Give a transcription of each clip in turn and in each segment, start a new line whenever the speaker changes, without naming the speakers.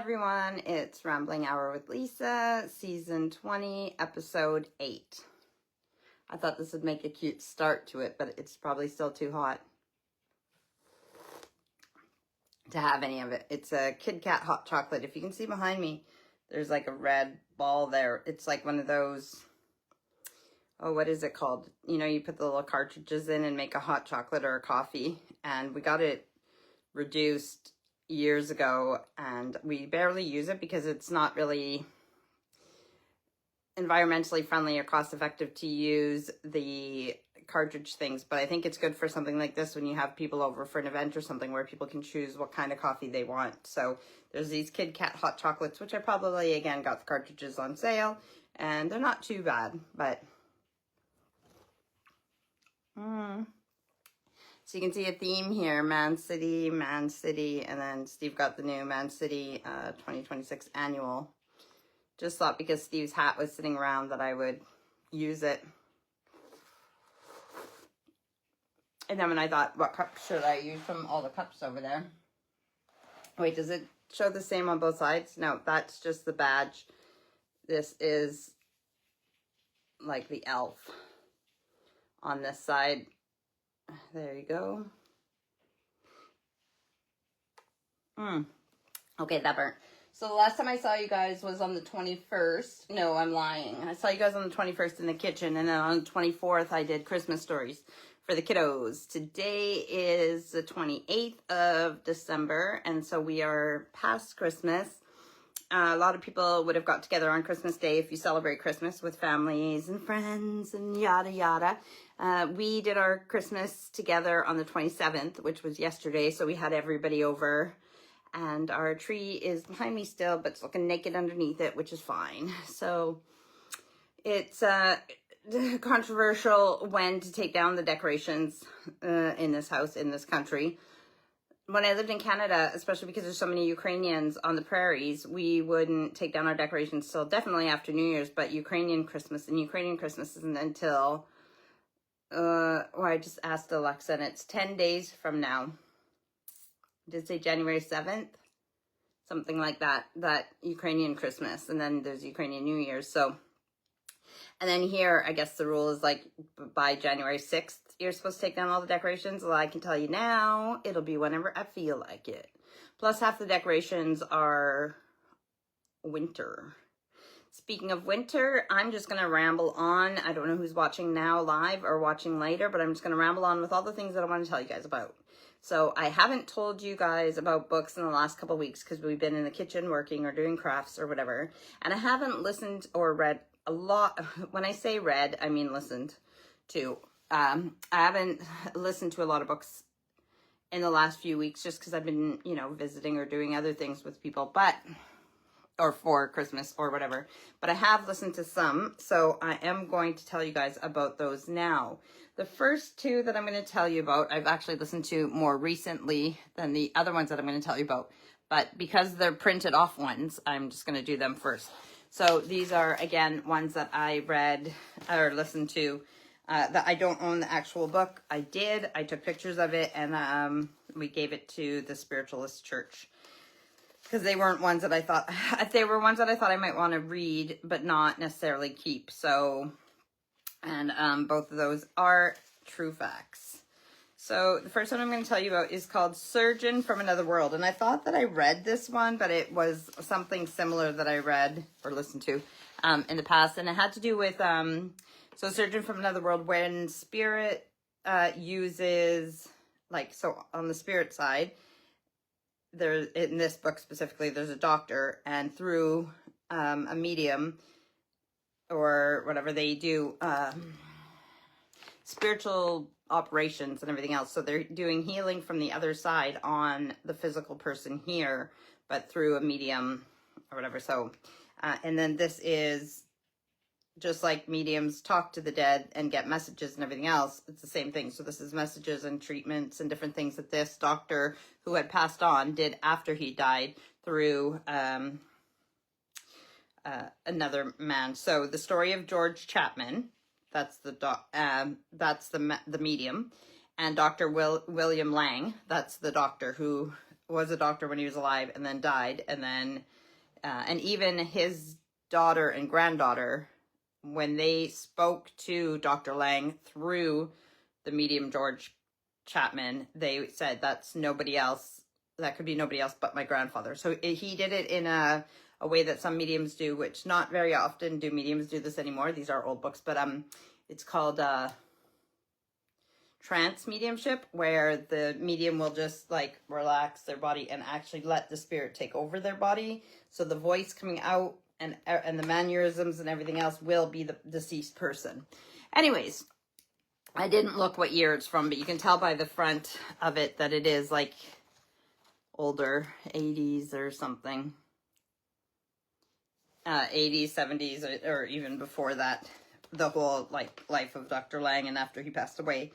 everyone, it's Rambling Hour with Lisa, Season 20, Episode 8. I thought this would make a cute start to it, but it's probably still too hot to have any of it. It's a Kit Kat hot chocolate. If you can see behind me, there's like a red ball there. It's like one of those, oh, what is it called? You know, you put the little cartridges in and make a hot chocolate or a coffee. And we got it reduced years ago, and we barely use it because it's not really environmentally friendly or cost effective to use the cartridge things, but I think it's good for something like this when you have people over for an event or something where people can choose what kind of coffee they want. So there's these Kit Kat hot chocolates, which I probably again got the cartridges on sale, and they're not too bad, but so you can see a theme here: Man City, and then Steve got the new Man City 2026 annual. Just thought because Steve's hat was sitting around that I would use it. And then when I thought, what cup should I use from all the cups over there? Wait, does it show the same on both sides? No, that's just the badge. This is like the elf on this side. There you go. Okay, that burnt. So the last time I saw you guys was on the 21st. No, I'm lying. I saw you guys on the 21st in the kitchen, and then on the 24th I did Christmas stories for the kiddos. Today is the 28th of December, and so we are past Christmas. A lot of people would have got together on Christmas Day if you celebrate Christmas with families and friends and yada yada. We did our Christmas together on the 27th, which was yesterday, so we had everybody over. And our tree is behind me still, but it's looking naked underneath it, which is fine. So it's controversial when to take down the decorations in this house, in this country. When I lived in Canada, especially because there's so many Ukrainians on the prairies, we wouldn't take down our decorations till definitely after New Year's, but Ukrainian Christmas isn't until, I just asked Alexa, and it's 10 days from now. Did it say January 7th? Something like that Ukrainian Christmas, and then there's Ukrainian New Year's. So, and then here, I guess the rule is like by January 6th, you're supposed to take down all the decorations. Well, I can tell you now, it'll be whenever I feel like it. Plus, half the decorations are winter. Speaking of winter, I'm just going to ramble on. I don't know who's watching now live or watching later, but I'm just going to ramble on with all the things that I want to tell you guys about. So I haven't told you guys about books in the last couple of weeks because we've been in the kitchen working or doing crafts or whatever. And I haven't listened or read a lot. When I say read, I mean listened to. I haven't listened to a lot of books in the last few weeks just because I've been, visiting or doing other things with people, or for Christmas or whatever. But I have listened to some, so I am going to tell you guys about those now. The first two that I'm going to tell you about, I've actually listened to more recently than the other ones that I'm going to tell you about. But because they're printed off ones, I'm just going to do them first. So these are, again, ones that I read or listened to. That I don't own the actual book. I did. I took pictures of it, and we gave it to the Spiritualist Church. Because they weren't ones that I thought, they were ones that I thought I might want to read, but not necessarily keep. So, and both of those are true facts. So the first one I'm going to tell you about is called Surgeon from Another World. And I thought that I read this one, but it was something similar that I read or listened to in the past. And it had to do with, so Surgeon from Another World, when spirit uses, so on the spirit side, there, in this book specifically, there's a doctor, and through a medium or whatever they do, spiritual operations and everything else. So they're doing healing from the other side on the physical person here, but through a medium or whatever. So, and then this is just like mediums talk to the dead and get messages and everything else. It's the same thing. So this is messages and treatments and different things that this doctor who had passed on did after he died through another man. So the story of George Chapman, that's the medium, and Dr. William Lang, that's the doctor who was a doctor when he was alive and then died. And then, and even his daughter and granddaughter, when they spoke to Dr. Lang through the medium George Chapman, they said that's nobody else. That could be nobody else but my grandfather. So he did it in a way that some mediums do, which not very often do mediums do this anymore. These are old books, but it's called trance mediumship, where the medium will just like relax their body and actually let the spirit take over their body. So the voice coming out and the mannerisms and everything else will be the deceased person. Anyways, I didn't look what year it's from, but you can tell by the front of it that it is like older, 80s or something. 80s, 70s, or even before that, the whole like life of Dr. Lang and after he passed away.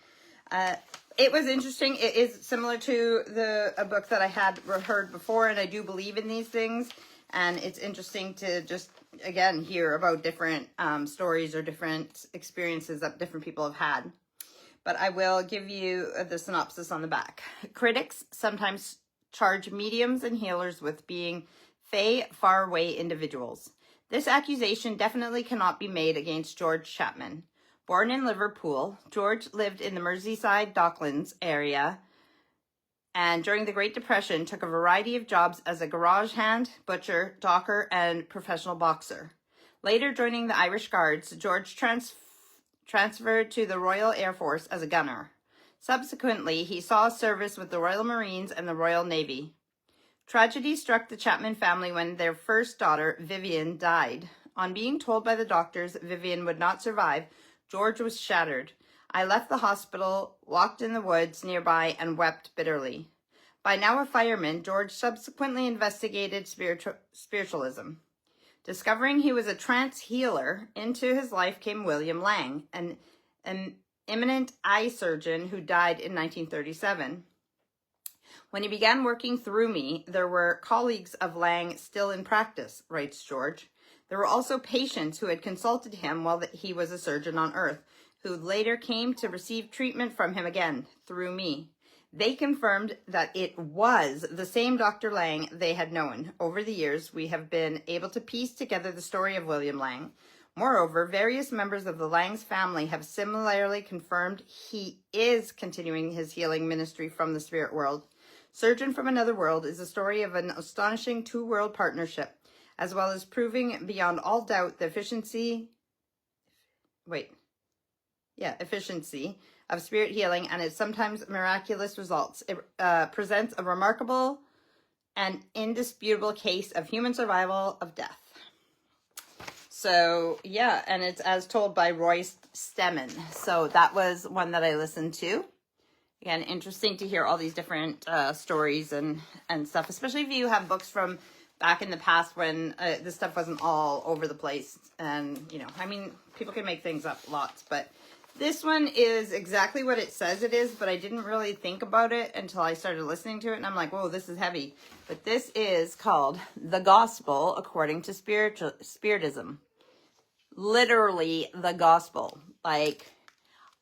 It was interesting. It is similar to a book that I had heard before, and I do believe in these things. And it's interesting to just, again, hear about different stories or different experiences that different people have had. But I will give you the synopsis on the back. Critics sometimes charge mediums and healers with being fey, faraway individuals. This accusation definitely cannot be made against George Chapman. Born in Liverpool, George lived in the Merseyside Docklands area, and during the Great Depression took a variety of jobs as a garage hand, butcher, docker, and professional boxer. Later joining the Irish Guards, George transferred to the Royal Air Force as a gunner. Subsequently, he saw service with the Royal Marines and the Royal Navy. Tragedy struck the Chapman family when their first daughter, Vivian, died. On being told by the doctors Vivian would not survive, George was shattered. I left the hospital, walked in the woods nearby, and wept bitterly. By now a fireman, George subsequently investigated spiritualism. Discovering he was a trance healer, into his life came William Lang, an eminent eye surgeon who died in 1937. When he began working through me, there were colleagues of Lang still in practice, writes George. There were also patients who had consulted him while he was a surgeon on Earth, who later came to receive treatment from him again, through me. They confirmed that it was the same Dr. Lang they had known. Over the years, we have been able to piece together the story of William Lang. Moreover, various members of the Lang's family have similarly confirmed he is continuing his healing ministry from the spirit world. Surgeon from Another World is a story of an astonishing two-world partnership, as well as proving beyond all doubt the efficiency of spirit healing and its sometimes miraculous results. It presents a remarkable and indisputable case of human survival of death. So, yeah, and it's as told by Royce Stemmen. So that was one that I listened to. Again, interesting to hear all these different stories and stuff, especially if you have books from back in the past when this stuff wasn't all over the place. And, you know, I mean, people can make things up lots, but this one is exactly what it says it is, but I didn't really think about it until I started listening to it, and I'm like, whoa, this is heavy. But this is called The Gospel According to Spiritism. Literally the gospel. Like,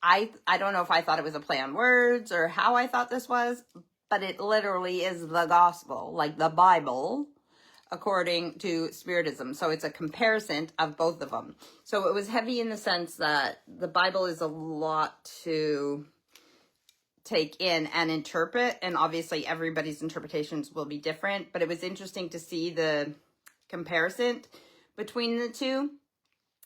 I don't know if I thought it was a play on words or how I thought this was, but it literally is the gospel, like the Bible, according to Spiritism. So it's a comparison of both of them. So it was heavy in the sense that the Bible is a lot to take in and interpret, and obviously everybody's interpretations will be different, but it was interesting to see the comparison between the two.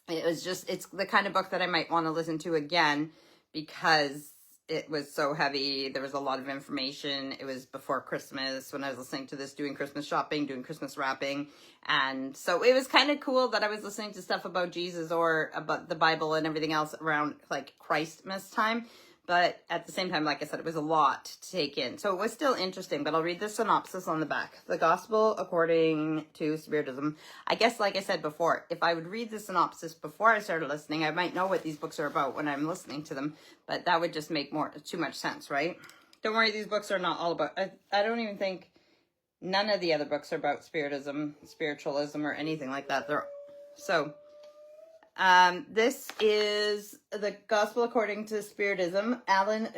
It was just, it's the kind of book that I might want to listen to again because it was so heavy. There was a lot of information. It was before Christmas when I was listening to this, doing Christmas shopping, doing Christmas wrapping. And so it was kind of cool that I was listening to stuff about Jesus or about the Bible and everything else around like Christmas time. But at the same time, like I said, it was a lot to take in. So it was still interesting, but I'll read the synopsis on the back. The Gospel According to Spiritism. I guess, like I said before, if I would read the synopsis before I started listening, I might know what these books are about when I'm listening to them, but that would just make too much sense, right? Don't worry, these books are not all about, I don't even think none of the other books are about Spiritism, spiritualism, or anything like that. This is The Gospel According to Spiritism, Alan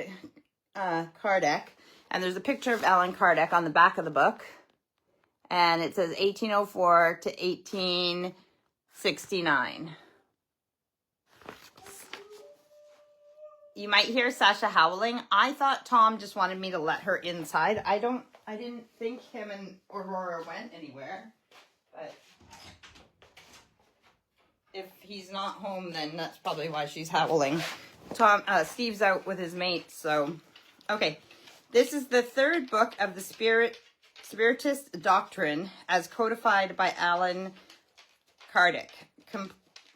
Kardec, And there's a picture of Allan Kardec on the back of the book. And it says 1804 to 1869. You might hear Sasha howling. I thought Tom just wanted me to let her inside. I didn't think him and Aurora went anywhere. But if he's not home, then that's probably why she's howling. Steve's out with his mates, so. Okay. This is the third book of the Spiritist doctrine as codified by Allan Kardec,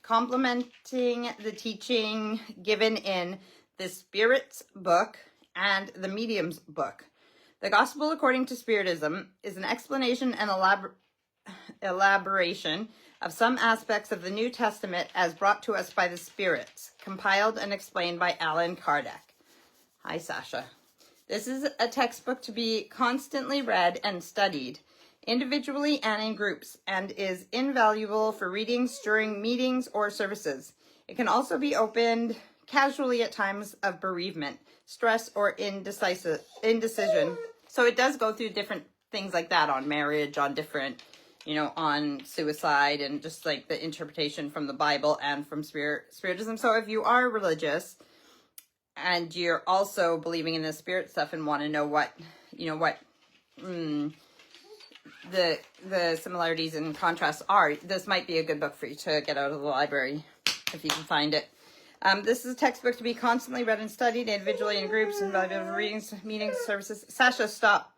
complementing the teaching given in the Spirit's book and the Medium's book. The Gospel according to Spiritism is an explanation and elaboration of some aspects of the New Testament as brought to us by the Spirits, compiled and explained by Allan Kardec. Hi, Sasha. This is a textbook to be constantly read and studied, individually and in groups, and is invaluable for readings during meetings or services. It can also be opened casually at times of bereavement, stress, or indecision. So it does go through different things like that on marriage, on different, on suicide, and just like the interpretation from the Bible and from Spiritism. So if you are religious and you're also believing in the spirit stuff and want to know what the similarities and contrasts are, this might be a good book for you to get out of the library if you can find it. This is a textbook to be constantly read and studied individually in groups and valuable readings, meetings, services. Sasha, stop.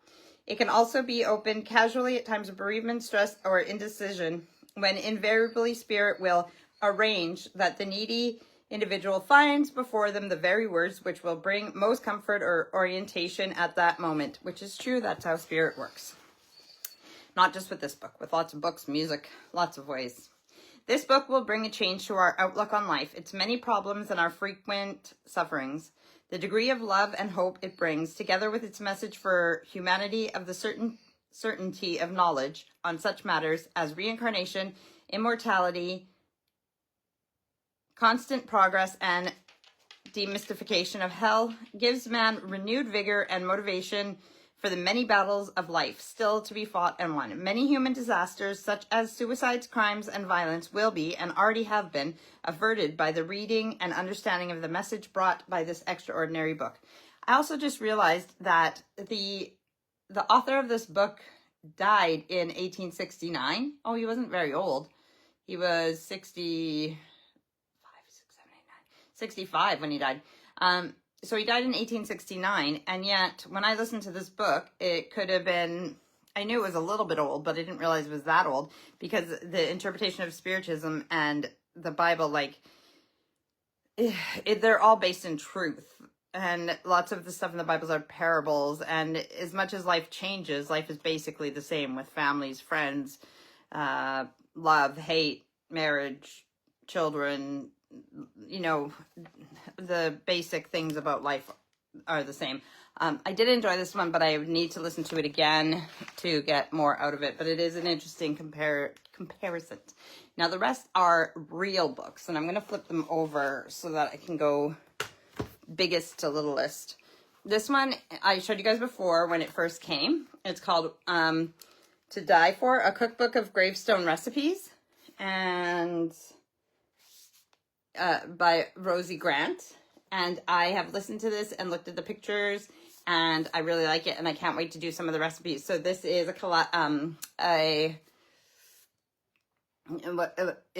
It can also be opened casually at times of bereavement, stress, or indecision, when invariably Spirit will arrange that the needy individual finds before them the very words which will bring most comfort or orientation at that moment, which is true. That's how Spirit works. Not just with this book, with lots of books, music, lots of ways. This book will bring a change to our outlook on life, its many problems and our frequent sufferings. The degree of love and hope it brings, together with its message for humanity of the certainty of knowledge on such matters as reincarnation, immortality, constant progress, and demystification of hell, gives man renewed vigor and motivation for the many battles of life still to be fought and won. Many human disasters, such as suicides, crimes, and violence, will be, and already have been, averted by the reading and understanding of the message brought by this extraordinary book. I also just realized that the author of this book died in 1869. Oh, he wasn't very old. He was 65 when he died. So he died in 1869, and yet when I listened to this book, it could have been, I knew it was a little bit old, but I didn't realize it was that old, because the interpretation of Spiritism and the Bible, they're all based in truth. And lots of the stuff in the Bibles are parables, and as much as life changes, life is basically the same with families, friends, love, hate, marriage, children. The basic things about life are the same. I did enjoy this one, but I need to listen to it again to get more out of it. But it is an interesting comparison. Now, the rest are real books, and I'm going to flip them over so that I can go biggest to littlest. This one I showed you guys before when it first came. It's called To Die For, a cookbook of gravestone recipes, and by Rosie Grant. And I have listened to this and looked at the pictures, and I really like it, and I can't wait to do some of the recipes. So this is it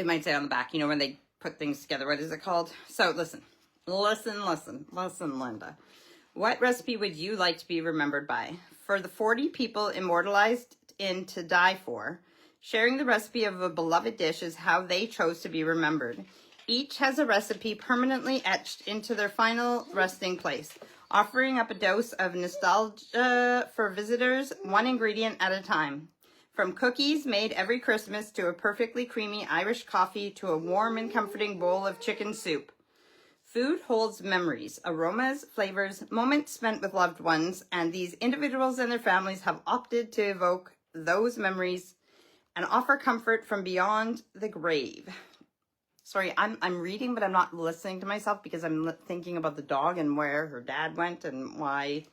might say on the back, when they put things together, what is it called? So listen, Linda. What recipe would you like to be remembered by? For the 40 people immortalized in To Die For, sharing the recipe of a beloved dish is how they chose to be remembered. Each has a recipe permanently etched into their final resting place, offering up a dose of nostalgia for visitors, one ingredient at a time. From cookies made every Christmas to a perfectly creamy Irish coffee to a warm and comforting bowl of chicken soup. Food holds memories, aromas, flavors, moments spent with loved ones, and these individuals and their families have opted to evoke those memories and offer comfort from beyond the grave. Sorry, I'm reading, but I'm not listening to myself because I'm thinking about the dog and where her dad went and why.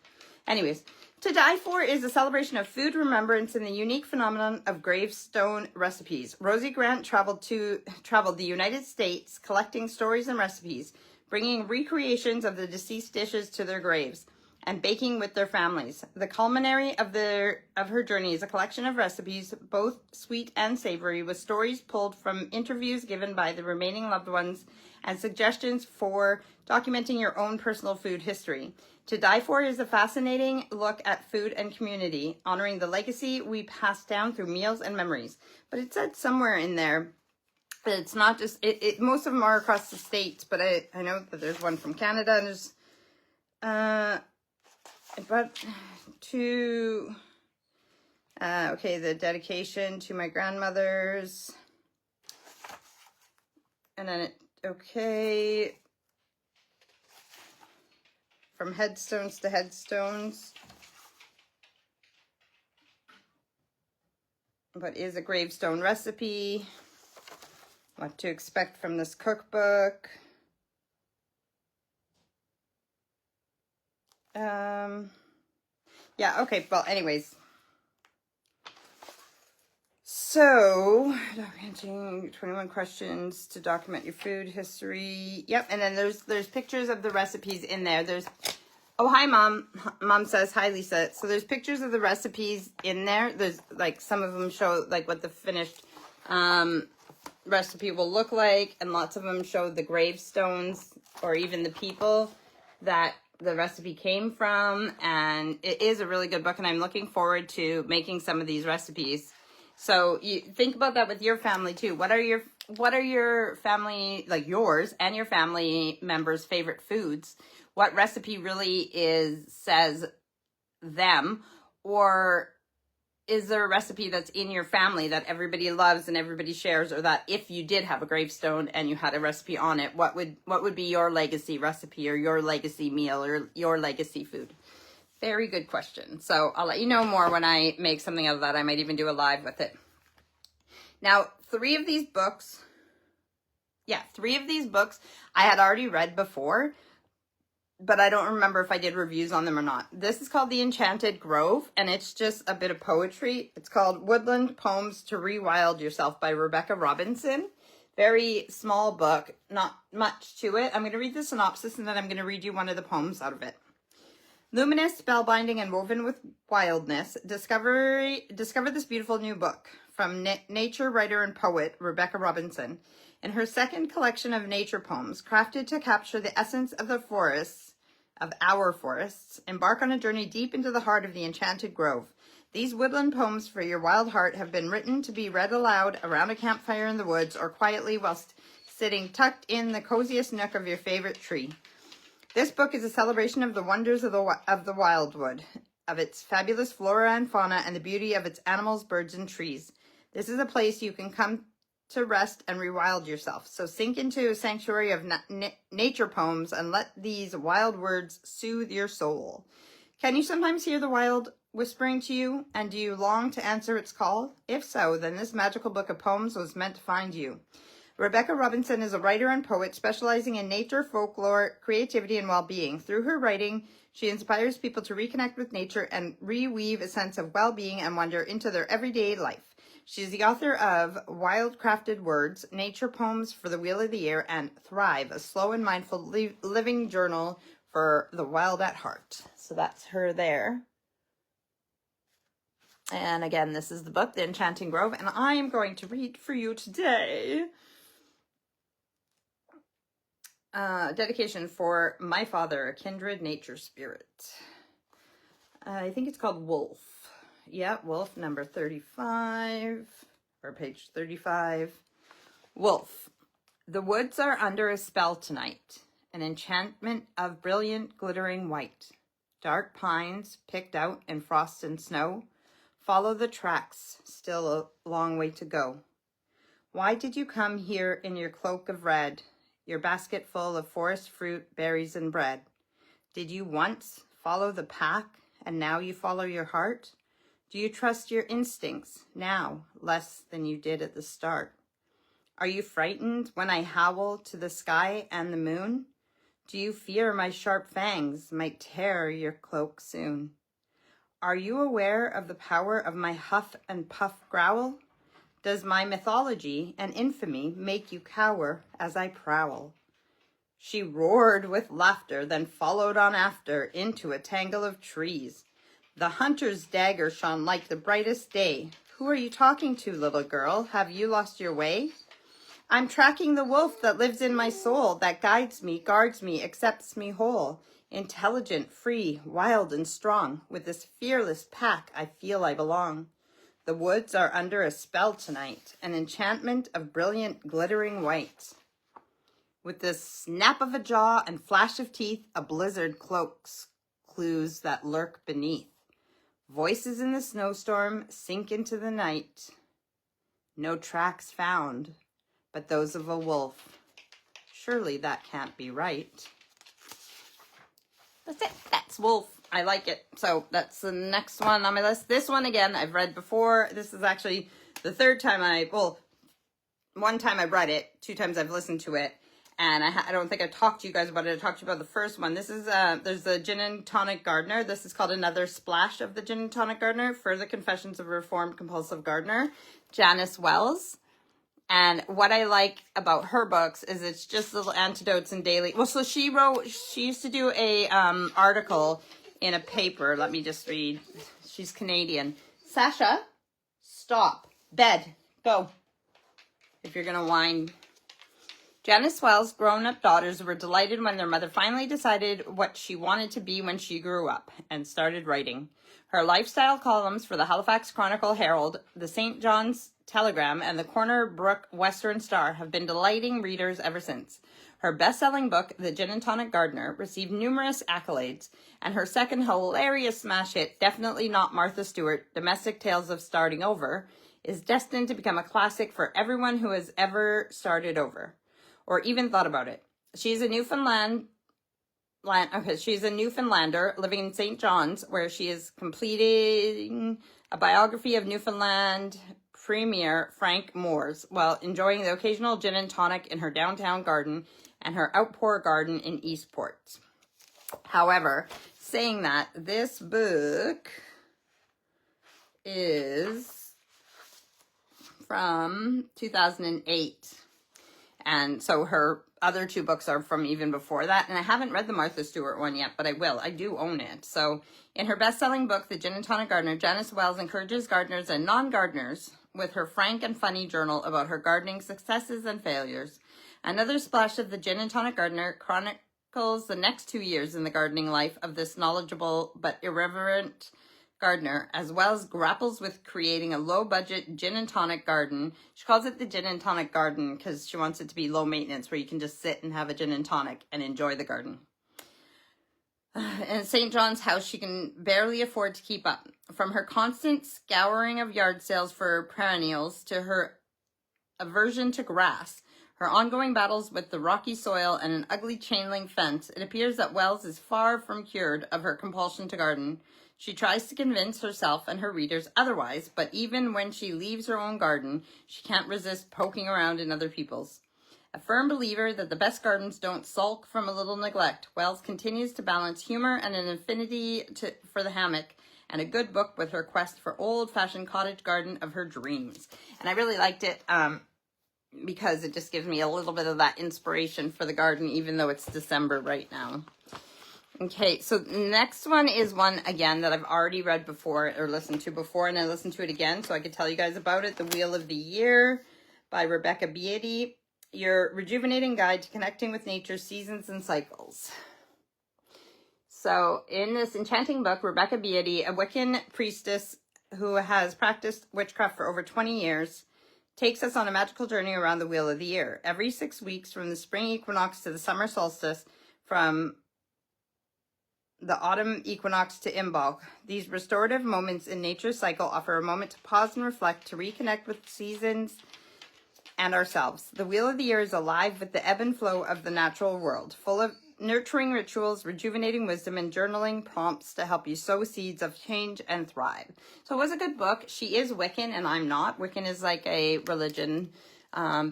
Anyways, To Die For is a celebration of food remembrance and the unique phenomenon of gravestone recipes. Rosie Grant traveled the United States collecting stories and recipes, bringing recreations of the deceased dishes to their graves, and baking with their families. The culminary of her journey is a collection of recipes, both sweet and savory, with stories pulled from interviews given by the remaining loved ones and suggestions for documenting your own personal food history. To Die For is a fascinating look at food and community, honoring the legacy we pass down through meals and memories. But it said somewhere in there that it's not just, most of them are across the states, but I know that there's one from Canada, and there's, okay, the dedication to my grandmothers, and then okay, from headstones to headstones. What is a gravestone recipe? What to expect from this cookbook? Yeah, okay, well, anyways. So, documenting 21 questions to document your food history. Yep, and then there's pictures of the recipes in there. There's, oh, hi, Mom. Mom says, hi, Lisa. So there's pictures of the recipes in there. There's, like, some of them show, like, what the finished recipe will look like, and lots of them show the gravestones or even the people that the recipe came from, and it is a really good book, and I'm looking forward to making some of these recipes. So you think about that with your family too. What are your family, like yours and your family members' favorite foods? What recipe really says them, or is there a recipe that's in your family that everybody loves and everybody shares, or that if you did have a gravestone and you had a recipe on it, what would be your legacy recipe or your legacy meal or your legacy food? Very good question. So I'll let you know more when I make something out of that. I might even do a live with it. Now, three of these books I had already read before, but I don't remember if I did reviews on them or not. This is called The Enchanted Grove, and it's just a bit of poetry. It's called Woodland Poems to RHwL Yourself by Rebecca Robinson. Very small book, not much to it. I'm going to read the synopsis, and then I'm going to read you one of the poems out of it. Luminous, spellbinding, and woven with wildness, discover this beautiful new book from nature writer and poet Rebecca Robinson. In her second collection of nature poems, crafted to capture the essence of the forests, of our forests, embark on a journey deep into the heart of the Enchanted Grove. These woodland poems for your wild heart have been written to be read aloud around a campfire in the woods or quietly whilst sitting tucked in the coziest nook of your favorite tree. This book is a celebration of the wonders of the wildwood, of its fabulous flora and fauna, and the beauty of its animals, birds, and trees. This is a place you can come to rest and rewild yourself. So sink into a sanctuary of nature poems and let these wild words soothe your soul. Can you sometimes hear the wild whispering to you, and do you long to answer its call? If so, then this magical book of poems was meant to find you. Rebecca Robinson is a writer and poet specializing in nature, folklore, creativity, and well-being. Through her writing, she inspires people to reconnect with nature and reweave a sense of well-being and wonder into their everyday life. She is the author of Wild Crafted Words, Nature Poems for the Wheel of the Year, and Thrive, a slow and mindful living journal for the wild at heart. So that's her there. And again, this is the book, The Enchanting Grove, and I am going to read for you today dedication for my father, a kindred nature spirit. I think it's called Wolf. Yeah, Wolf, number 35, or page 35. Wolf. The woods are under a spell tonight, an enchantment of brilliant, glittering white. Dark pines picked out in frost and snow. Follow the tracks, still a long way to go. Why did you come here in your cloak of red, your basket full of forest fruit, berries, and bread? Did you once follow the pack, and now you follow your heart? Do you trust your instincts now less than you did at the start? Are you frightened when I howl to the sky and the moon? Do you fear my sharp fangs might tear your cloak soon? Are you aware of the power of my huff and puff growl? Does my mythology and infamy make you cower as I prowl? She roared with laughter, then followed on after into a tangle of trees. The hunter's dagger shone like the brightest day. Who are you talking to, little girl? Have you lost your way? I'm tracking the wolf that lives in my soul, that guides me, guards me, accepts me whole. Intelligent, free, wild, and strong. With this fearless pack, I feel I belong. The woods are under a spell tonight, an enchantment of brilliant, glittering white. With the snap of a jaw and flash of teeth, a blizzard cloaks clues that lurk beneath. Voices in the snowstorm sink into the night. No tracks found, but those of a wolf. Surely that can't be right. That's it. That's Wolf. I like it. So that's the next one on my list. This one, again, I've read before. This is actually the third time one time I read it, 2 times I've listened to it. And I don't think I talked to you guys about it. I talked to you about the first one. This is, there's the Gin and Tonic Gardener. This is called Another Splash of the Gin and Tonic Gardener. Further Confessions of a Reformed Compulsive Gardener. Janice Wells. And what I like about her books is it's just little antidotes and daily. Well, so she used to do a article in a paper. Let me just read. She's Canadian. Sasha, stop. Bed. Go. If you're going to whine. Janice Wells' grown-up daughters were delighted when their mother finally decided what she wanted to be when she grew up and started writing. Her lifestyle columns for the Halifax Chronicle Herald, the St. John's Telegram, and the Corner Brook Western Star have been delighting readers ever since. Her best-selling book, The Gin and Tonic Gardener, received numerous accolades, and her second hilarious smash hit, Definitely Not Martha Stewart, Domestic Tales of Starting Over, is destined to become a classic for everyone who has ever started over, or even thought about it. She's a Newfoundlander living in St. John's, where she is completing a biography of Newfoundland Premier Frank Moores, while enjoying the occasional gin and tonic in her downtown garden and her outpour garden in Eastport. However, saying that, this book is from 2008. And so her other 2 books are from even before that. And I haven't read the Martha Stewart one yet, but I will. I do own it. So in her best-selling book, The Gin and Tonic Gardener, Janice Wells encourages gardeners and non-gardeners with her frank and funny journal about her gardening successes and failures. Another Splash of the Gin and Tonic Gardener chronicles the next 2 years in the gardening life of this knowledgeable but irreverent gardener, as well as grapples with creating a low-budget gin and tonic garden. She calls it the Gin and Tonic Garden because she wants it to be low maintenance, where you can just sit and have a gin and tonic and enjoy the garden. In St. John's house, she can barely afford to keep up. From her constant scouring of yard sales for perennials to her aversion to grass, her ongoing battles with the rocky soil and an ugly chain-link fence, it appears that Wells is far from cured of her compulsion to garden. She tries to convince herself and her readers otherwise, but even when she leaves her own garden, she can't resist poking around in other people's. A firm believer that the best gardens don't sulk from a little neglect, Wells continues to balance humor and an affinity for the hammock and a good book with her quest for old-fashioned cottage garden of her dreams. And I really liked it because it just gives me a little bit of that inspiration for the garden, even though it's December right now. Okay, so the next one is one, again, that I've already read before or listened to before, and I listened to it again so I could tell you guys about it. The Wheel of the Year by Rebecca Beatty, your rejuvenating guide to connecting with nature's seasons and cycles. So in this enchanting book, Rebecca Beatty, a Wiccan priestess who has practiced witchcraft for over 20 years, takes us on a magical journey around the Wheel of the Year. Every 6 weeks, from the spring equinox to the summer solstice, from the autumn equinox to Imbolc, these restorative moments in nature's cycle offer a moment to pause and reflect, to reconnect with seasons and ourselves. The Wheel of the Year is alive with the ebb and flow of the natural world, full of nurturing rituals, rejuvenating wisdom, and journaling prompts to help you sow seeds of change and thrive. So it was a good book. She is Wiccan and I'm not. Wiccan is like a religion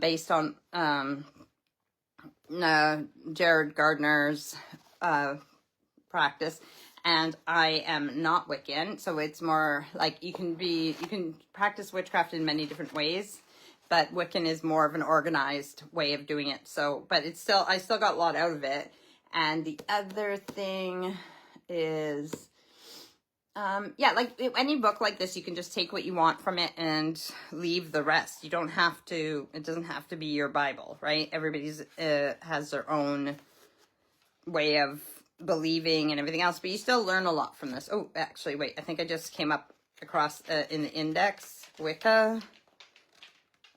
based on Jared Gardner's practice, and I am not Wiccan, so it's more like you can practice witchcraft in many different ways, but Wiccan is more of an organized way of doing it. So, but it's still, I still got a lot out of it. And the other thing is, yeah, like any book like this, you can just take what you want from it and leave the rest. You don't have to, it doesn't have to be your Bible, right? Everybody's has their own way of believing and everything else, but you still learn a lot from this. Oh, actually, wait, I think I just came up across in the index, Wicca.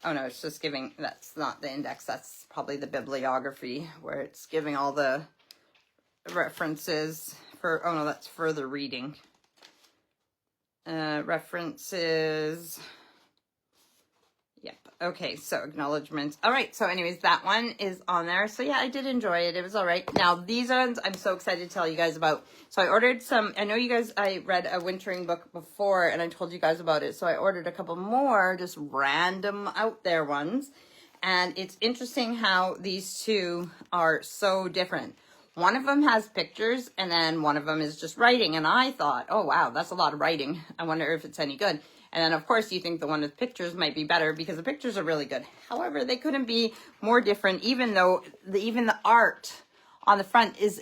Oh no, it's just giving, that's not the index, that's probably the bibliography, where it's giving all the references for, oh no, that's further reading. References. Yep. Okay, so acknowledgements. All right, so anyways, that one is on there. So yeah, I did enjoy it. It was all right. Now, these ones I'm so excited to tell you guys about. So I ordered some, I know you guys, I read a wintering book before and I told you guys about it. So I ordered a couple more, just random out there ones. And it's interesting how these two are so different. One of them has pictures and then one of them is just writing. And I thought, oh, wow, that's a lot of writing. I wonder if it's any good. And then, of course, you think the one with pictures might be better because the pictures are really good. However, they couldn't be more different, even though even the art on the front is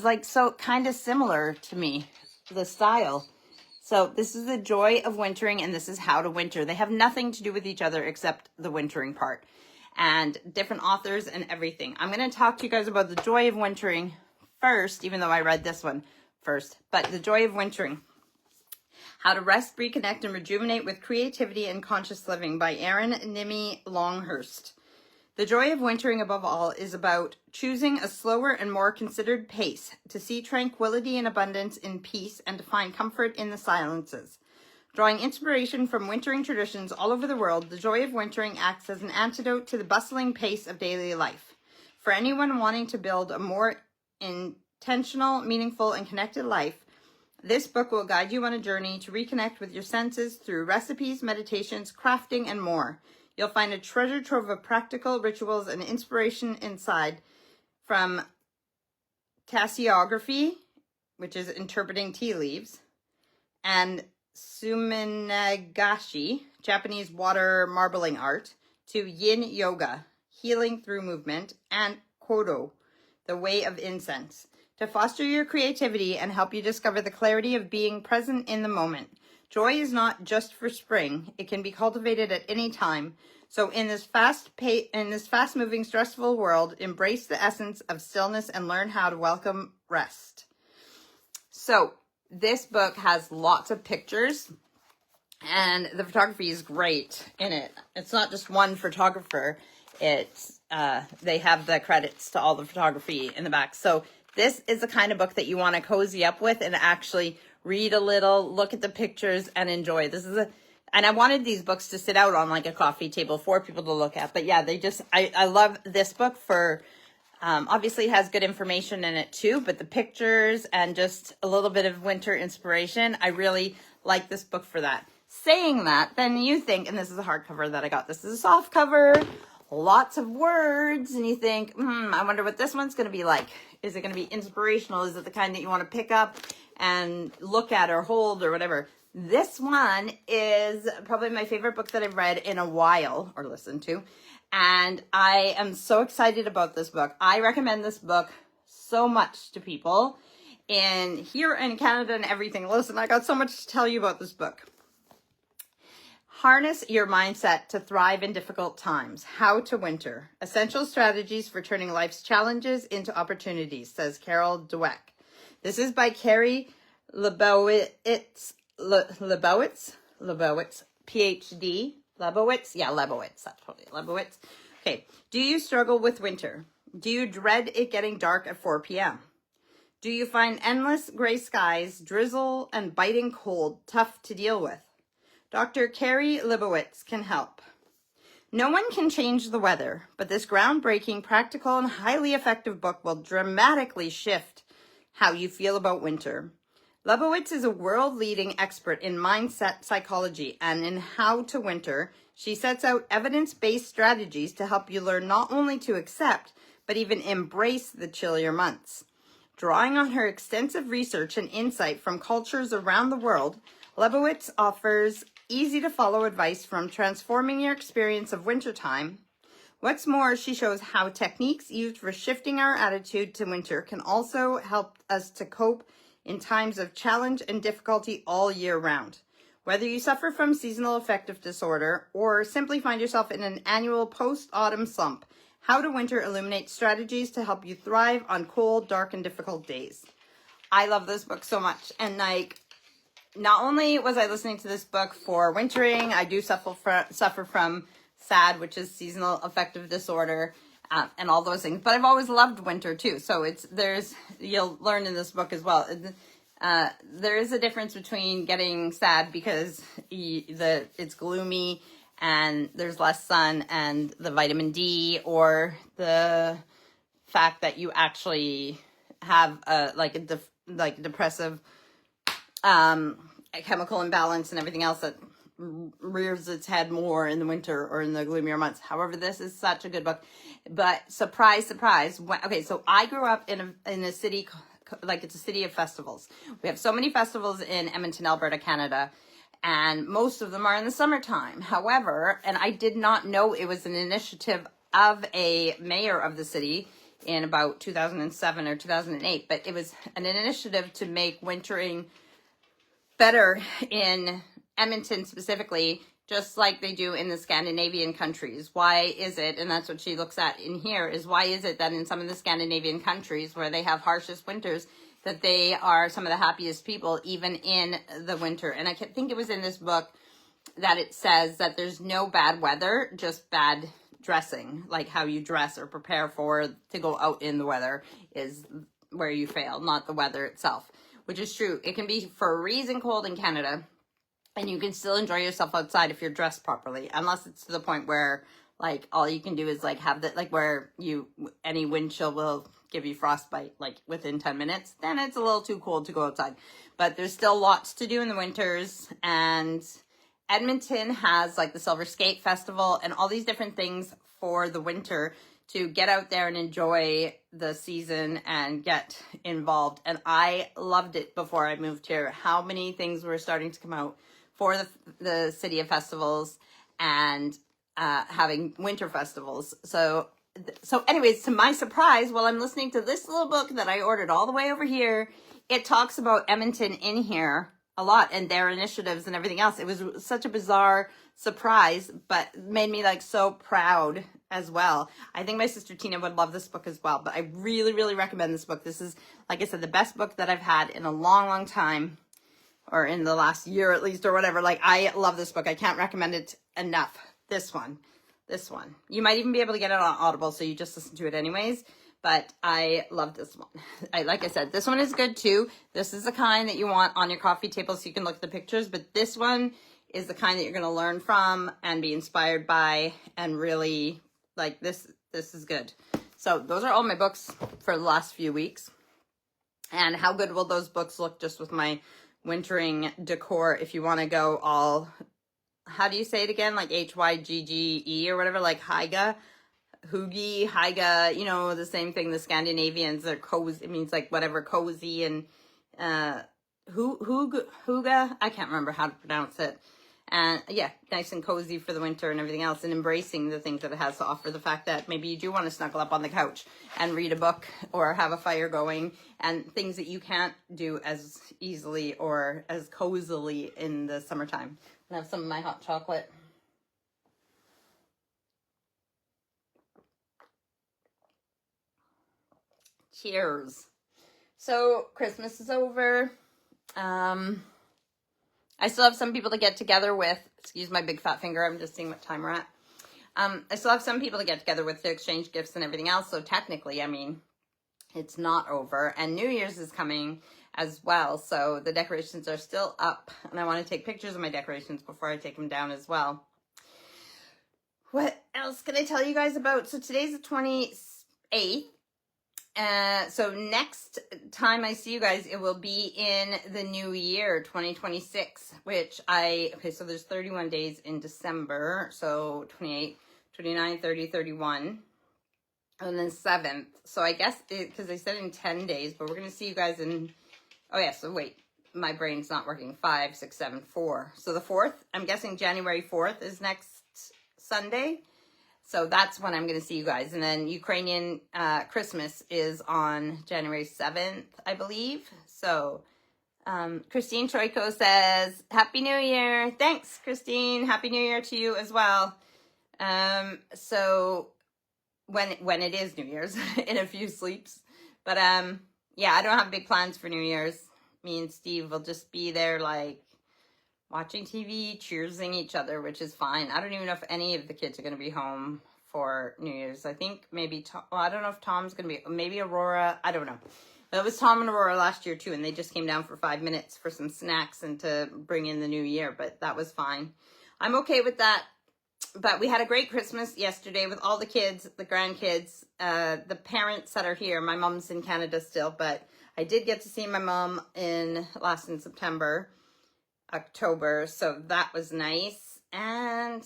like so kind of similar to me, the style. So this is the joy of wintering and this is how to winter. They have nothing to do with each other except the wintering part. And different authors and everything. I'm going to talk to you guys about the joy of wintering first, even though I read this one first. But the joy of wintering. How to Rest, Reconnect, and Rejuvenate with Creativity and Conscious Living by Erin Nimi Longhurst. The joy of wintering, above all, is about choosing a slower and more considered pace, to see tranquility and abundance in peace, and to find comfort in the silences. Drawing inspiration from wintering traditions all over the world, the joy of wintering acts as an antidote to the bustling pace of daily life. For anyone wanting to build a more intentional, meaningful, and connected life, this book will guide you on a journey to reconnect with your senses through recipes, meditations, crafting, and more. You'll find a treasure trove of practical rituals and inspiration inside, from tasseography, which is interpreting tea leaves, and suminagashi, Japanese water marbling art, to yin yoga, healing through movement, and kodo, the way of incense, to foster your creativity and help you discover the clarity of being present in the moment. Joy is not just for spring. It can be cultivated at any time. So in this fast-moving, stressful world, embrace the essence of stillness and learn how to welcome rest. So this book has lots of pictures and the photography is great in it. It's not just one photographer. It's they have the credits to all the photography in the back. So this is the kind of book that you want to cozy up with and actually read a little, look at the pictures, and enjoy. And I wanted these books to sit out on like a coffee table for people to look at. But yeah, I love this book for, obviously it has good information in it too, but the pictures and just a little bit of winter inspiration, I really like this book for that. Saying that, then you think, and this is a hardcover that I got, this is a soft cover, lots of words, and you think, I wonder what this one's going to be like. Is it going to be inspirational? Is it the kind that you want to pick up and look at or hold or whatever? This one is probably my favorite book that I've read in a while, or listened to, and I am so excited about this book. I recommend this book so much to people here in Canada and everything. Listen, I got so much to tell you about this book. Harness your mindset to thrive in difficult times. How to winter. Essential strategies for turning life's challenges into opportunities, says Carol Dweck. This is by Carrie Lebowitz, PhD. Lebowitz. That's probably Lebowitz. Okay. Do you struggle with winter? Do you dread it getting dark at 4 p.m.? Do you find endless gray skies, drizzle, and biting cold tough to deal with? Dr. Carrie Lebowitz can help. No one can change the weather, but this groundbreaking, practical, and highly effective book will dramatically shift how you feel about winter. Lebowitz is a world-leading expert in mindset psychology and in how to winter. She sets out evidence-based strategies to help you learn not only to accept, but even embrace the chillier months. Drawing on her extensive research and insight from cultures around the world, Lebowitz offers easy-to-follow advice from transforming your experience of wintertime. What's more, she shows how techniques used for shifting our attitude to winter can also help us to cope in times of challenge and difficulty all year round. Whether you suffer from seasonal affective disorder or simply find yourself in an annual post-autumn slump, How to Winter illuminates strategies to help you thrive on cold, dark, and difficult days. I love this book so much. And like, not only was I listening to this book for wintering, I do suffer from SAD, which is seasonal affective disorder, and all those things. But I've always loved winter too. So you'll learn in this book as well. There is a difference between getting sad because it's gloomy and there's less sun and the vitamin D, or the fact that you actually have a depressive chemical imbalance and everything else that rears its head more in the winter or in the gloomier months. However, this is such a good book. But surprise, surprise. So I grew up in a city, it's a city of festivals. We have so many festivals in Edmonton, Alberta, Canada, and most of them are in the summertime. However, and I did not know it was an initiative of a mayor of the city in about 2007 or 2008, but it was an initiative to make wintering better in Edmonton specifically, just like they do in the Scandinavian countries. Why is it, and that's what she looks at in here, is why is it that in some of the Scandinavian countries where they have harshest winters, that they are some of the happiest people even in the winter. And I think it was in this book that it says that there's no bad weather, just bad dressing, like how you dress or prepare to go out in the weather is where you fail, not the weather itself, which is true. It can be freezing cold in Canada, and you can still enjoy yourself outside if you're dressed properly, unless it's to the point where like all you can do is like have where any wind chill will give you frostbite like within 10 minutes, then it's a little too cold to go outside. But there's still lots to do in the winters, and Edmonton has like the Silver Skate Festival and all these different things for the winter to get out there and enjoy the season and get involved. And I loved it before I moved here. How many things were starting to come out for the city of festivals and having winter festivals. So anyways, to my surprise, while I'm listening to this little book that I ordered all the way over here, it talks about Edmonton in here a lot and their initiatives and everything else. It was such a bizarre surprise, but made me like so proud as well. I think my sister Tina would love this book as well, but I really, really recommend this book. This is, like I said, the best book that I've had in a long, long time, or in the last year at least, or whatever. Like, I love this book. I can't recommend it enough. This one. You might even be able to get it on Audible, so you just listen to it anyways. But I love this one. Like I said, this one is good too. This is the kind that you want on your coffee table so you can look at the pictures. But this one is the kind that you're going to learn from and be inspired by, and really, like, this is good. So those are all my books for the last few weeks. And how good will those books look just with my wintering decor if you want to go all, how do you say it again? Like Hygge or whatever, like Hygge, you know, the same thing. The Scandinavians, they're cozy. It means like whatever, cozy, and hygge. I can't remember how to pronounce it. And yeah, nice and cozy for the winter and everything else, and embracing the things that it has to offer. The fact that maybe you do want to snuggle up on the couch and read a book or have a fire going, and things that you can't do as easily or as cozily in the summertime. I have some of my hot chocolate. Cheers. So Christmas is over. I still have some people to get together with. Excuse my big fat finger. I'm just seeing what time we're at. I still have some people to get together with to exchange gifts and everything else. So technically, I mean, it's not over. And New Year's is coming as well. So the decorations are still up. And I want to take pictures of my decorations before I take them down as well. What else can I tell you guys about? So today's the 28th. So next time I see you guys, it will be in the new year, 2026, so there's 31 days in December. So 28, 29, 30, 31. and then 7th. So I guess, because they said in 10 days, but we're going to see you guys in, oh yeah, so wait, my brain's not working, 5, 6, 7, 4. So the 4th, I'm guessing January 4th is next Sunday. So that's when I'm going to see you guys. And then Ukrainian Christmas is on January 7th, I believe. So Christine Troiko says, Happy New Year. Thanks, Christine. Happy New Year to you as well. So when it is New Year's in a few sleeps. But yeah, I don't have big plans for New Year's. Me and Steve will just be there like watching TV, cheersing each other, which is fine. I don't even know if any of the kids are going to be home for New Year's. I think maybe Tom, well, I don't know if Tom's going to be, maybe Aurora, I don't know. But it was Tom and Aurora last year too, and they just came down for 5 minutes for some snacks and to bring in the new year, but that was fine. I'm okay with that. But we had a great Christmas yesterday with all the kids, the grandkids, the parents that are here. My mom's in Canada still, but I did get to see my mom in September, October. So that was nice. And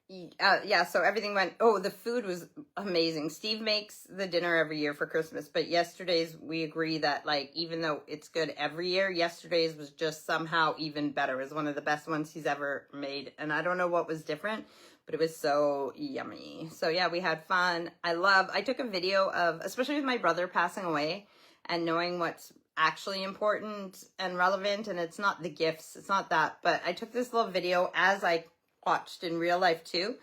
yeah, so everything went, oh, the food was amazing. Steve makes the dinner every year for Christmas, but yesterday's, we agree that like, even though it's good every year, yesterday's was just somehow even better. It was one of the best ones he's ever made. And I don't know what was different, but it was so yummy. So yeah, we had fun. I took a video of, especially with my brother passing away and knowing what's actually important and relevant. And it's not the gifts, it's not that, but I took this little video as I watched in real life too,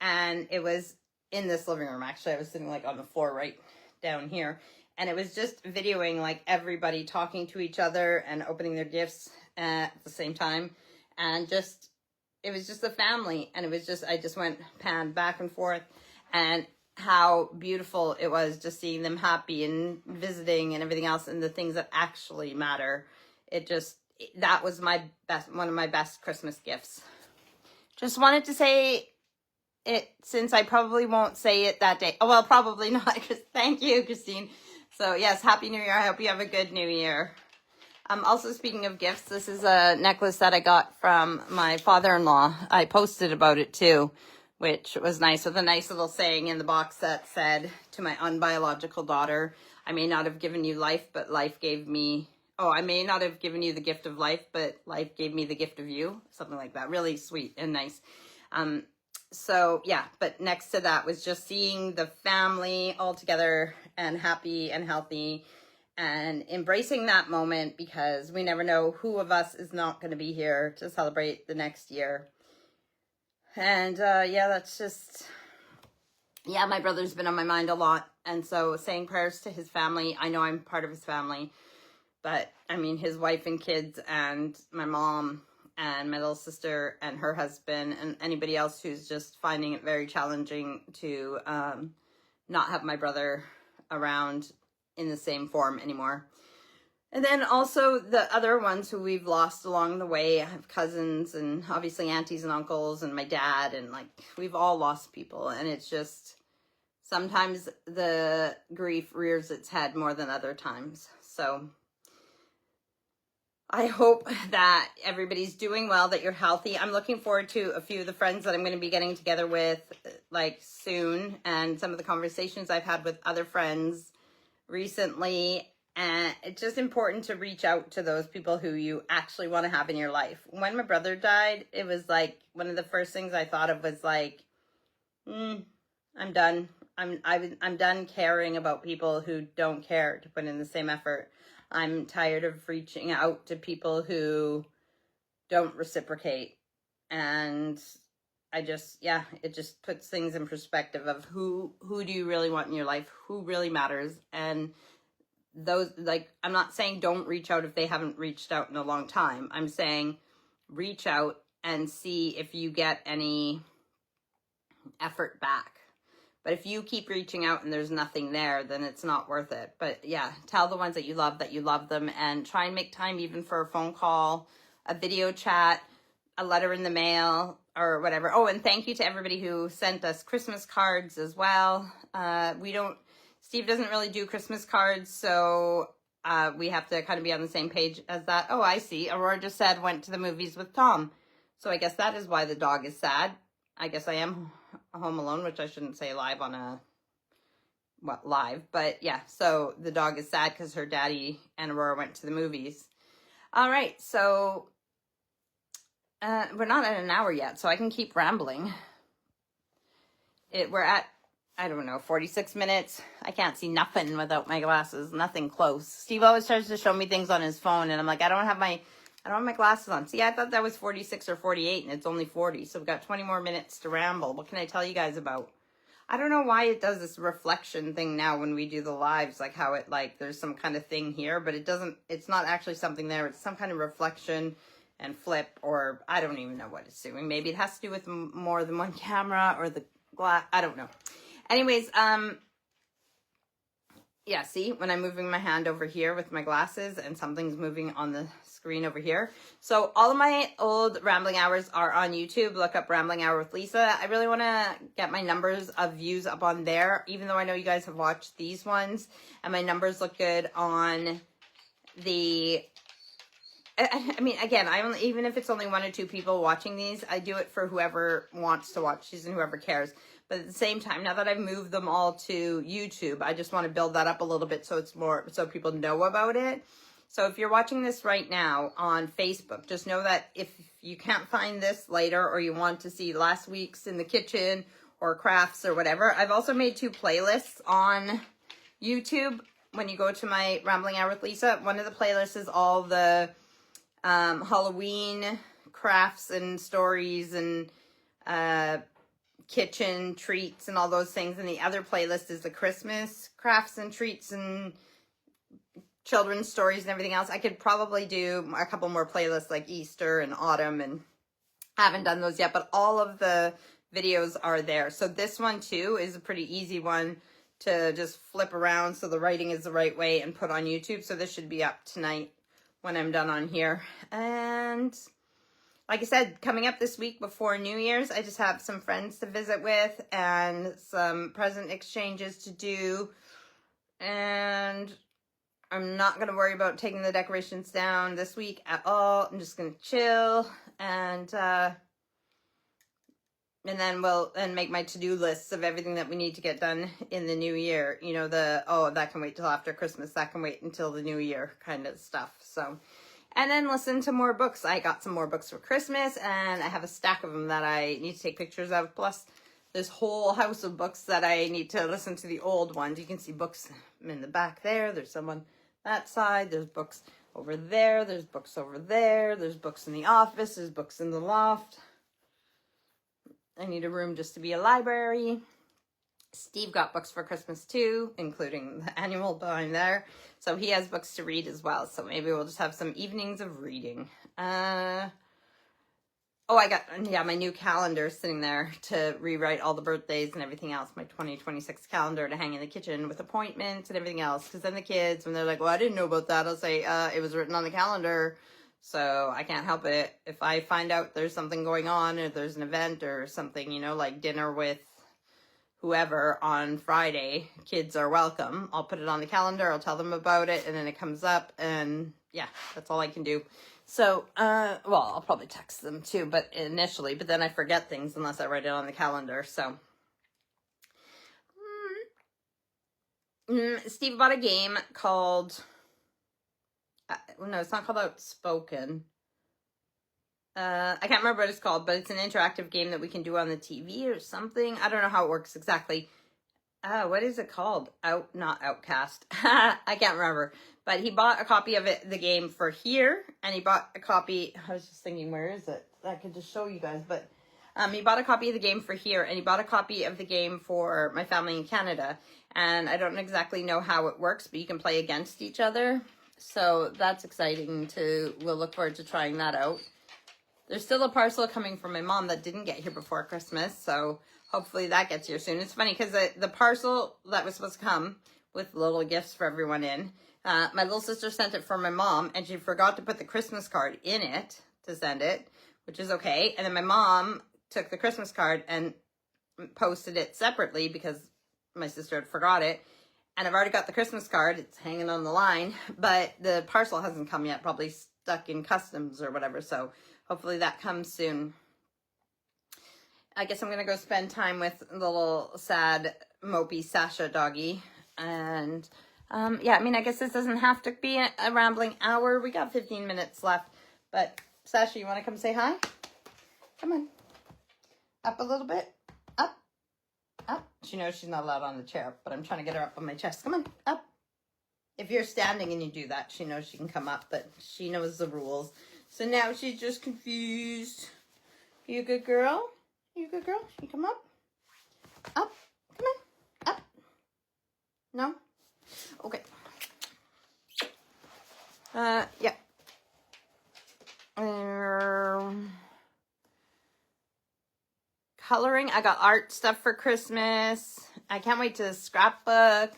and it was in this living room. Actually, I was sitting like on the floor right down here, and it was just videoing like everybody talking to each other and opening their gifts at the same time, and just it was just a family, and it was just I just went panned back and forth, and how beautiful it was just seeing them happy and visiting and everything else and the things that actually matter. That was one of my best Christmas gifts. Just wanted to say it, since I probably won't say it that day. Oh, well, probably not. Thank you, Christine. So, yes, Happy New Year. I hope you have a good New Year. Also, speaking of gifts, this is a necklace that I got from my father-in-law. I posted about it, too, which was nice, with a nice little saying in the box that said, to my unbiological daughter, I may not have given you life, but life gave me... Oh, I may not have given you the gift of life, but life gave me the gift of you. Something like that. Really sweet and nice. So, yeah, but next to that was just seeing the family all together and happy and healthy and embracing that moment, because we never know who of us is not going to be here to celebrate the next year. And, yeah, that's just... Yeah, my brother's been on my mind a lot. And so saying prayers to his family. I know I'm part of his family. But, I mean, his wife and kids and my mom and my little sister and her husband and anybody else who's just finding it very challenging to not have my brother around in the same form anymore. And then also the other ones who we've lost along the way. I have cousins and obviously aunties and uncles and my dad. And, like, we've all lost people. And it's just, sometimes the grief rears its head more than other times. So... I hope that everybody's doing well, that you're healthy. I'm looking forward to a few of the friends that I'm going to be getting together with like soon, and some of the conversations I've had with other friends recently. And it's just important to reach out to those people who you actually want to have in your life. When my brother died, it was like one of the first things I thought of was like, I'm done. I'm done caring about people who don't care to put in the same effort. I'm tired of reaching out to people who don't reciprocate. And I just, yeah, it just puts things in perspective of who do you really want in your life? Who really matters? And those, like, I'm not saying don't reach out if they haven't reached out in a long time. I'm saying reach out and see if you get any effort back. But if you keep reaching out and there's nothing there, then it's not worth it. But yeah, tell the ones that you love them, and try and make time even for a phone call, a video chat, a letter in the mail, or whatever. Oh, and thank you to everybody who sent us Christmas cards as well. Steve doesn't really do Christmas cards, so we have to kind of be on the same page as that. Oh, I see. Aurora just said went to the movies with Tom. So I guess that is why the dog is sad. I guess I am Home Alone, which I shouldn't say live on a, well, live, but yeah, so the dog is sad because her daddy and Aurora went to the movies. All right, so we're not at an hour yet, so I can keep rambling. We're at, I don't know, 46 minutes. I can't see nothing without my glasses, nothing close. Steve always tries to show me things on his phone, and I'm like, I don't have my glasses on. See, I thought that was 46 or 48, and it's only 40, so we've got 20 more minutes to ramble. What can I tell you guys about? I don't know why it does this reflection thing now when we do the lives, like how it, like, there's some kind of thing here, but it doesn't, it's not actually something there. It's some kind of reflection and flip, or I don't even know what it's doing. Maybe it has to do with more than one camera or the glass. I don't know. Anyways, yeah, see, when I'm moving my hand over here with my glasses and something's moving on the screen over here. So all of my old rambling hours are on YouTube. Look up Rambling Hour with Lisa. I really want to get my numbers of views up on there, even though I know you guys have watched these ones and my numbers look good on the, I mean, again, even if it's only 1 or 2 people watching these, I do it for whoever wants to watch these and whoever cares. But at the same time, now that I've moved them all to YouTube, I just want to build that up a little bit so it's more, so people know about it. So if you're watching this right now on Facebook, just know that if you can't find this later, or you want to see last week's in the kitchen or crafts or whatever, I've also made 2 playlists on YouTube. When you go to my Rambling Hour with Lisa, one of the playlists is all the Halloween crafts and stories and kitchen treats and all those things, and the other playlist is the Christmas crafts and treats and children's stories and everything else. I could probably do a couple more playlists like Easter and autumn, and I haven't done those yet, but all of the videos are there. So this one too is a pretty easy one to just flip around so the writing is the right way and put on YouTube. So this should be up tonight when I'm done on here. And like I said, coming up this week before New Year's, I just have some friends to visit with and some present exchanges to do. And I'm not going to worry about taking the decorations down this week at all. I'm just going to chill and then make my to-do lists of everything that we need to get done in the new year. You know, that can wait till after Christmas. That can wait until the new year kind of stuff. So, and then listen to more books. I got some more books for Christmas, and I have a stack of them that I need to take pictures of. Plus, this whole house of books that I need to listen to the old ones. You can see books in the back there. There's some on that side. There's books over there. There's books over there. There's books in the office. There's books in the loft. I need a room just to be a library. Steve got books for Christmas too, including the annual behind there. So he has books to read as well. So maybe we'll just have some evenings of reading. Oh, I got, yeah, my new calendar sitting there to rewrite all the birthdays and everything else. My 2026 calendar to hang in the kitchen with appointments and everything else. Because then the kids, when they're like, well, I didn't know about that, I'll say, it was written on the calendar. So I can't help it. If I find out there's something going on, or there's an event or something, you know, like dinner with whoever on Friday, kids are welcome. I'll put it on the calendar. I'll tell them about it. And then it comes up, and yeah, that's all I can do. So, well, I'll probably text them too, but then I forget things unless I write it on the calendar. So, Steve bought a game called, no, it's not called Outspoken. I can't remember what it's called, but it's an interactive game that we can do on the TV or something. I don't know how it works exactly. What is it called? Not Outcast. I can't remember. But he bought a copy of the game for here, and he bought a copy. I was just thinking, where is it? I could just show you guys, but he bought a copy of the game for here, and he bought a copy of the game for my family in Canada. And I don't exactly know how it works, but you can play against each other. So that's exciting we'll look forward to trying that out. There's still a parcel coming from my mom that didn't get here before Christmas, so hopefully that gets here soon. It's funny because the parcel that was supposed to come with little gifts for everyone in, my little sister sent it for my mom, and she forgot to put the Christmas card in it to send it, which is okay. And then my mom took the Christmas card and posted it separately because my sister had forgot it. And I've already got the Christmas card. It's hanging on the line, but the parcel hasn't come yet, probably stuck in customs or whatever. So hopefully that comes soon. I guess I'm going to go spend time with the little sad, mopey Sasha doggy. And yeah, I mean, I guess this doesn't have to be a rambling hour. We got 15 minutes left. But Sasha, you want to come say hi? Come on. Up a little bit. Up. Up. She knows she's not allowed on the chair, but I'm trying to get her up on my chest. Come on. Up. If you're standing and you do that, she knows she can come up, but she knows the rules. So now she's just confused. You a good girl? You a good girl? You come up? Up. Come on. Up. No? Okay. Yeah. Coloring. I got art stuff for Christmas. I can't wait to scrapbook.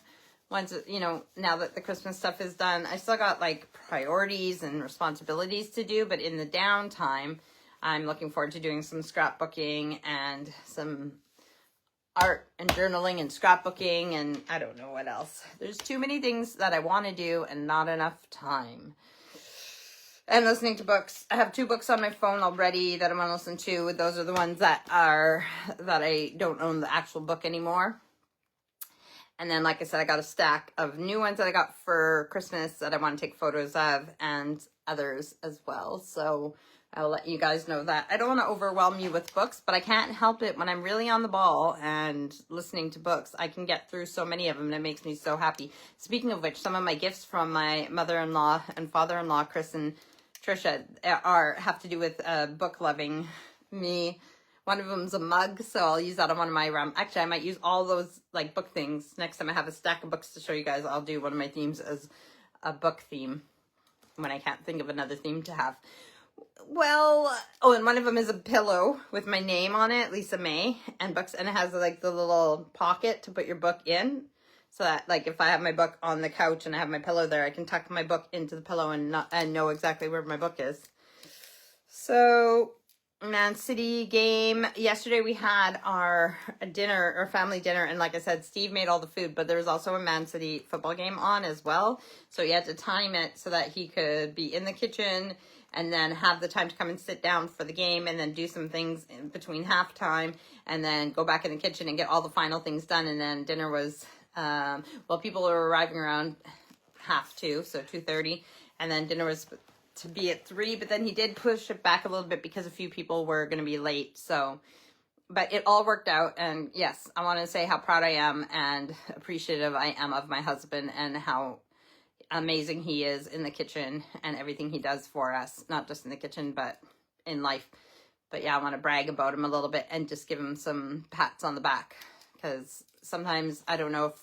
Once, you know, now that the Christmas stuff is done, I still got like priorities and responsibilities to do, but in the downtime, I'm looking forward to doing some scrapbooking and some art and journaling and scrapbooking and I don't know what else. There's too many things that I want to do and not enough time. And listening to books. I have 2 books on my phone already that I'm going to listen to. Those are the ones that I don't own the actual book anymore. And then, like I said, I got a stack of new ones that I got for Christmas that I want to take photos of and others as well. So I'll let you guys know that. I don't want to overwhelm you with books, but I can't help it when I'm really on the ball and listening to books. I can get through so many of them and it makes me so happy. Speaking of which, some of my gifts from my mother-in-law and father-in-law, Chris and Trisha, have to do with book loving me. One of them's a mug, so I'll use that on one of my actually, I might use all those like book things. Next time I have a stack of books to show you guys, I'll do one of my themes as a book theme when I can't think of another theme to have. Well, oh, and one of them is a pillow with my name on it, Lisa May, and books, and it has like the little pocket to put your book in. So that like if I have my book on the couch and I have my pillow there, I can tuck my book into the pillow and know exactly where my book is. So Man City game. Yesterday we had our dinner, our family dinner, and like I said, Steve made all the food, but there was also a Man City football game on as well. So he had to time it so that he could be in the kitchen and then have the time to come and sit down for the game and then do some things in between halftime and then go back in the kitchen and get all the final things done. And then dinner was, well, people were arriving around 2:30, so 2:30, and then dinner was to be at 3, but then he did push it back a little bit because a few people were going to be late. So, but it all worked out. And yes, I want to say how proud I am and appreciative I am of my husband and how amazing he is in the kitchen and everything he does for us, not just in the kitchen, but in life. But yeah, I want to brag about him a little bit and just give him some pats on the back, because sometimes I don't know if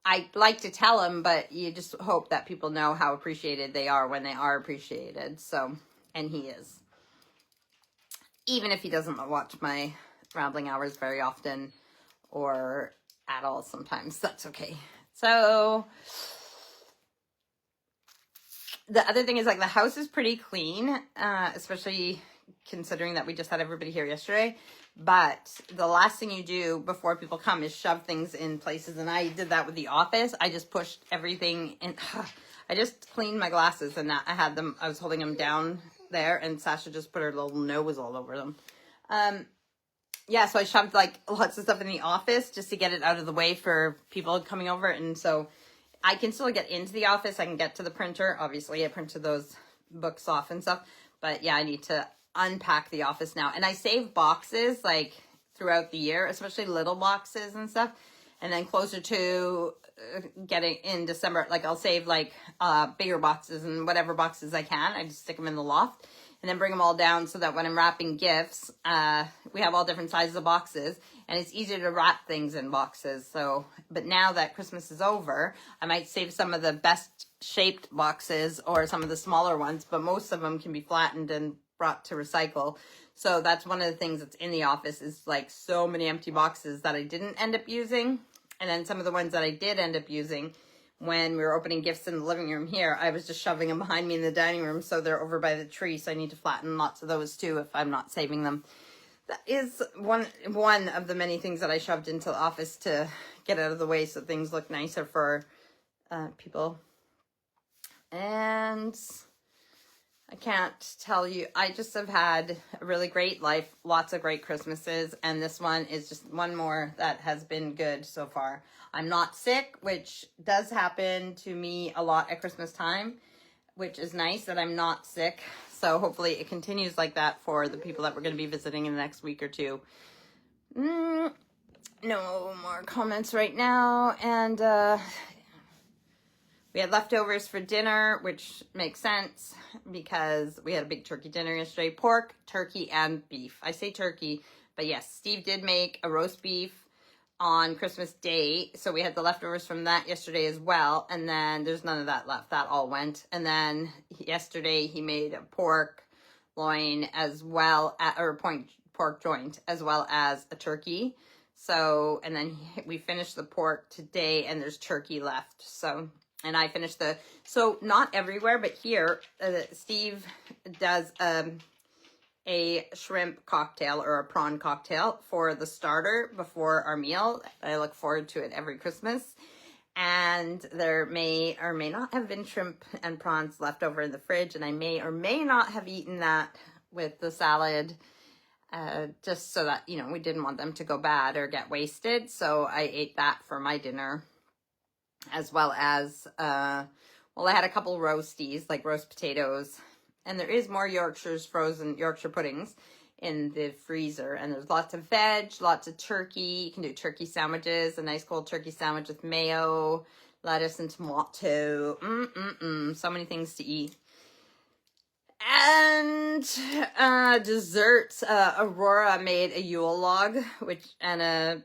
I like to tell him, but you just hope that people know how appreciated they are when they are appreciated. So, and he is. Even if he doesn't watch my rambling hours very often or at all sometimes, that's okay. So, the other thing is like the house is pretty clean, especially considering that we just had everybody here yesterday. But the last thing you do before people come is shove things in places. And I did that with the office. I just pushed everything in. I just cleaned my glasses and I had them, I was holding them down there and Sasha just put her little nose all over them. Yeah, so I shoved like lots of stuff in the office just to get it out of the way for people coming over. And so I can still get into the office. I can get to the printer. Obviously, I printed those books off and stuff. But yeah, I need to unpack the office now. And I save boxes like throughout the year, especially little boxes and stuff. And then closer to getting in December, like I'll save like bigger boxes and whatever boxes I can. I just stick them in the loft and then bring them all down so that when I'm wrapping gifts, we have all different sizes of boxes and it's easier to wrap things in boxes. So, but now that Christmas is over, I might save some of the best shaped boxes or some of the smaller ones, but most of them can be flattened and brought to recycle. So that's one of the things that's in the office is like so many empty boxes that I didn't end up using. And then some of the ones that I did end up using when we were opening gifts in the living room here, I was just shoving them behind me in the dining room. So they're over by the tree. So I need to flatten lots of those too if I'm not saving them. That is one of the many things that I shoved into the office to get out of the way so things look nicer for people. And I can't tell you. I just have had a really great life, lots of great Christmases, and this one is just one more that has been good so far. I'm not sick, which does happen to me a lot at Christmas time, which is nice that I'm not sick. So hopefully it continues like that for the people that we're going to be visiting in the next week or two. No more comments right now, and we had leftovers for dinner, which makes sense because we had a big turkey dinner yesterday. Pork, turkey, and beef. I say turkey, but yes, Steve did make a roast beef on Christmas Day. So we had the leftovers from that yesterday as well. And then there's none of that left. That all went. And then yesterday he made a pork loin as well, or pork joint, as well as a turkey. So, and then we finished the pork today and there's turkey left. So... And I finished so not everywhere, but here, Steve does a shrimp cocktail or a prawn cocktail for the starter before our meal. I look forward to it every Christmas. And there may or may not have been shrimp and prawns left over in the fridge. And I may or may not have eaten that with the salad, just so that, you know, we didn't want them to go bad or get wasted. So I ate that for my dinner. As well as, well, I had a couple roasties, like roast potatoes. And there is more frozen Yorkshire puddings in the freezer. And there's lots of veg, lots of turkey. You can do turkey sandwiches, a nice cold turkey sandwich with mayo, lettuce, and tomato. So many things to eat. And desserts. Aurora made a Yule log, and a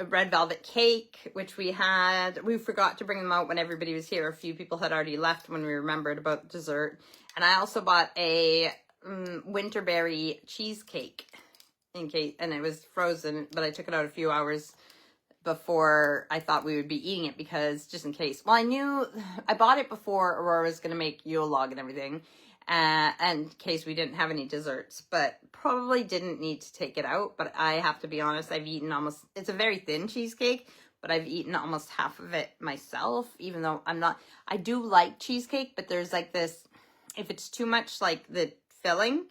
red velvet cake, which we forgot to bring them out when everybody was here. A few people had already left when we remembered about dessert. And I also bought a winterberry cheesecake and it was frozen, but I took it out a few hours before I thought we would be eating it, because just in case. Well, I bought it before Aurora was going to make Yule log and everything. And in case we didn't have any desserts, but probably didn't need to take it out. But I have to be honest, I've eaten it's a very thin cheesecake, but I've eaten almost half of it myself, even though I do like cheesecake, but there's like this, if it's too much like the filling,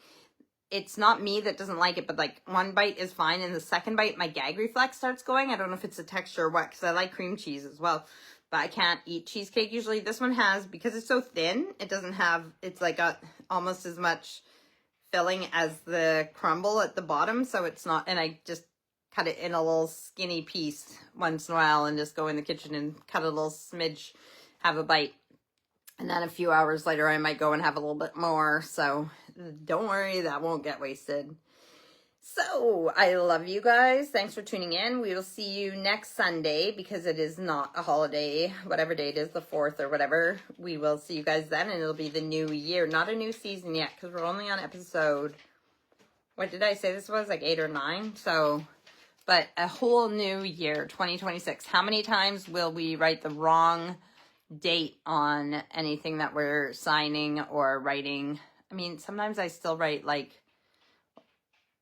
it's not me that doesn't like it, but like one bite is fine. And the second bite, my gag reflex starts going. I don't know if it's the texture or what, because I like cream cheese as well. But I can't eat cheesecake usually. This one has, because it's so thin, it's like almost as much filling as the crumble at the bottom. So it's not, and I just cut it in a little skinny piece once in a while and just go in the kitchen and cut a little smidge, have a bite. And then a few hours later, I might go and have a little bit more. So don't worry, that won't get wasted. So, I love you guys. Thanks for tuning in. We will see you next Sunday, because it is not a holiday, whatever day it is, the 4th or whatever. We will see you guys then, and it'll be the new year. Not a new season yet, because we're only on episode, what did I say this was, like 8 or 9? So, but a whole new year, 2026. How many times will we write the wrong date on anything that we're signing or writing? I mean, sometimes I still write like,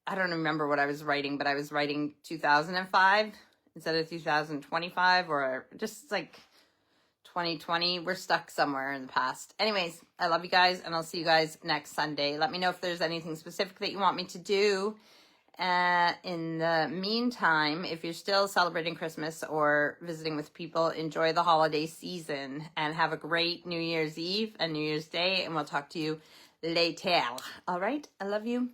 I don't remember what I was writing, but I was writing 2005 instead of 2025, or just like 2020. We're stuck somewhere in the past. Anyways, I love you guys, and I'll see you guys next Sunday. Let me know if there's anything specific that you want me to do. In the meantime, if you're still celebrating Christmas or visiting with people, enjoy the holiday season and have a great New Year's Eve and New Year's Day, and we'll talk to you later. All right? I love you.